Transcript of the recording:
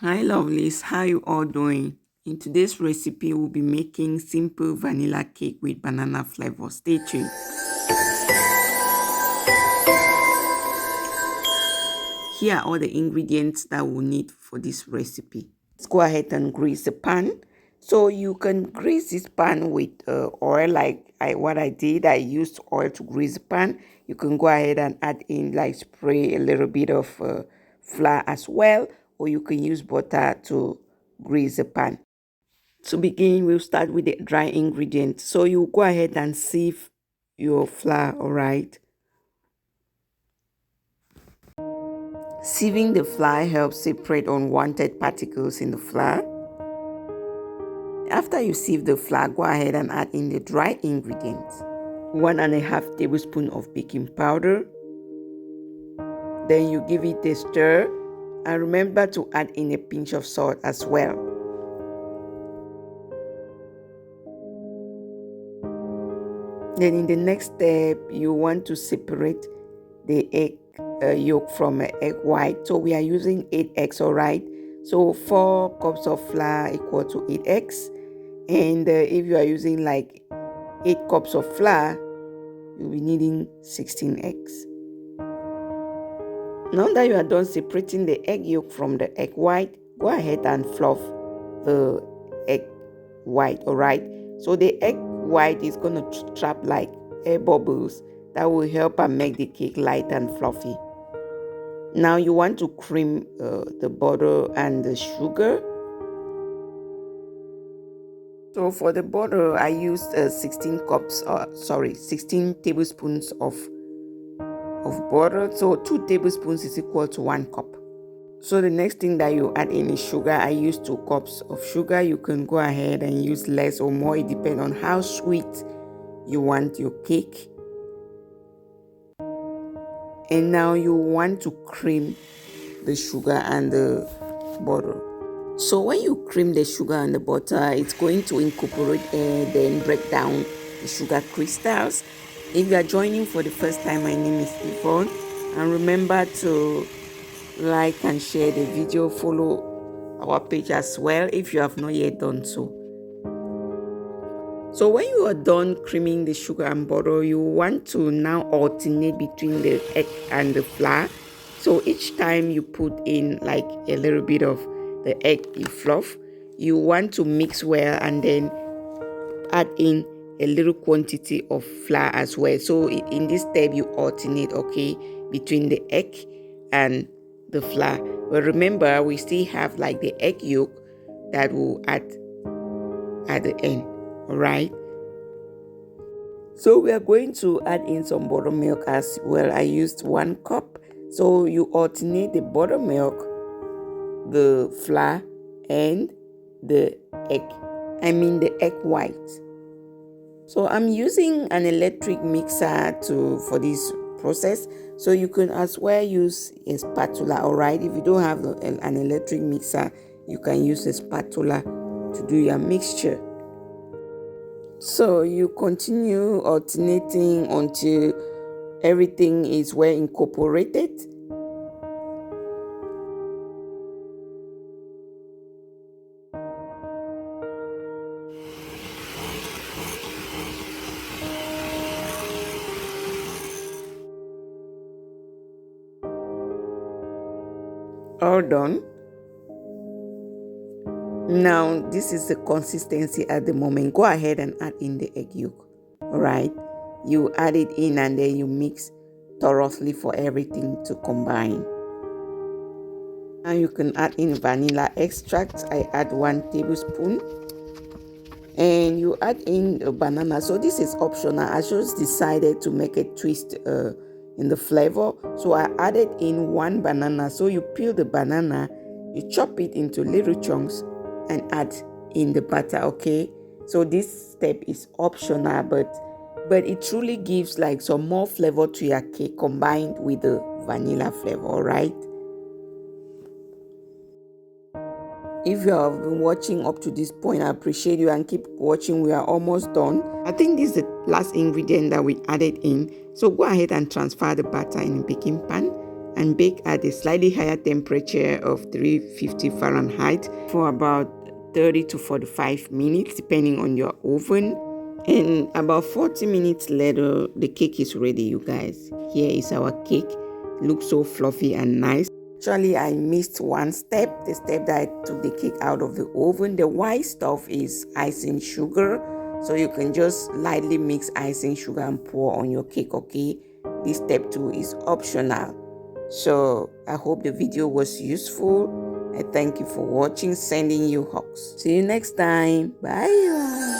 Hi lovelies, how you all doing? In today's recipe, we'll be making simple vanilla cake with banana flavor. Stay tuned. Here are all the ingredients that we'll need for this recipe. Let's go ahead and grease the pan. So you can grease this pan with oil like what I did. I used oil to grease the pan. You can go ahead and add in like spray a little bit of flour as well, or you can use butter to grease the pan. To begin, we'll start with the dry ingredients. So you go ahead and sieve your flour, all right? Sieving the flour helps separate unwanted particles in the flour. After you sieve the flour, go ahead and add in the dry ingredients. 1.5 tablespoons of baking powder. Then you give it a stir and remember to add in a pinch of salt as well. Then in the next step, you want to separate the egg yolk from egg white. So we are using 8 eggs, all right? So 4 cups of flour equal to 8 eggs. And if you are using like 8 cups of flour, you'll be needing 16 eggs. Now that you are done separating the egg yolk from the egg white, go ahead and fluff the egg white, all right? So the egg white is going to trap like air bubbles that will help and make the cake light and fluffy. Now you want to cream the butter and the sugar. So for the butter, I used 16 tablespoons of butter. So 2 tablespoons is equal to 1 cup. So the next thing that you add in is sugar. I used 2 cups of sugar. You can go ahead and use less or more. It depends on how sweet you want your cake. And now you want to cream the sugar and the butter. So when you cream the sugar and the butter, it's going to incorporate air, then break down the sugar crystals. If you are joining for the first time, my name is Yvonne. And remember to like and share the video, follow our page as well if you have not yet done so. So when you are done creaming the sugar and butter, you want to now alternate between the egg and the flour. So each time you put in like a little bit of the egg you fluff, you want to mix well and then add in a little quantity of flour as well. So in this step you alternate, okay, between the egg and the flour. But remember, we still have like the egg yolk that will add at the end, all right? So we are going to add in some buttermilk as well. I used 1 cup. So you alternate the buttermilk, the flour, and the the egg white. So I'm using an electric mixer for this process. So you can as well use a spatula, all right? If you don't have an electric mixer, you can use a spatula to do your mixture. So you continue alternating until everything is well incorporated. All done. Now this is the consistency at the moment. Go ahead and add in the egg yolk. All right, you add it in and then you mix thoroughly for everything to combine. Now you can add in vanilla extract. I add 1 tablespoon. And you add in a banana. So this is optional. I just decided to make a twist in the flavor. So I added in 1 banana. So you peel the banana, you chop it into little chunks and add in the butter, okay? So this step is optional, but it truly gives like some more flavor to your cake combined with the vanilla flavor, all right? If you have been watching up to this point, I appreciate you and keep watching. We are almost done. I think this is the last ingredient that we added in. So go ahead and transfer the butter in a baking pan and bake at a slightly higher temperature of 350 Fahrenheit for about 30 to 45 minutes depending on your oven. And about 40 minutes later, the cake is ready, you guys. Here is our cake. Looks so fluffy and nice. Actually, I missed one step, the step that I took the cake out of the oven. The white stuff is icing sugar. So you can just lightly mix icing sugar and pour on your cake, okay? This step 2 is optional. So I hope the video was useful. I thank you for watching. Sending you hugs. See you next time. Bye.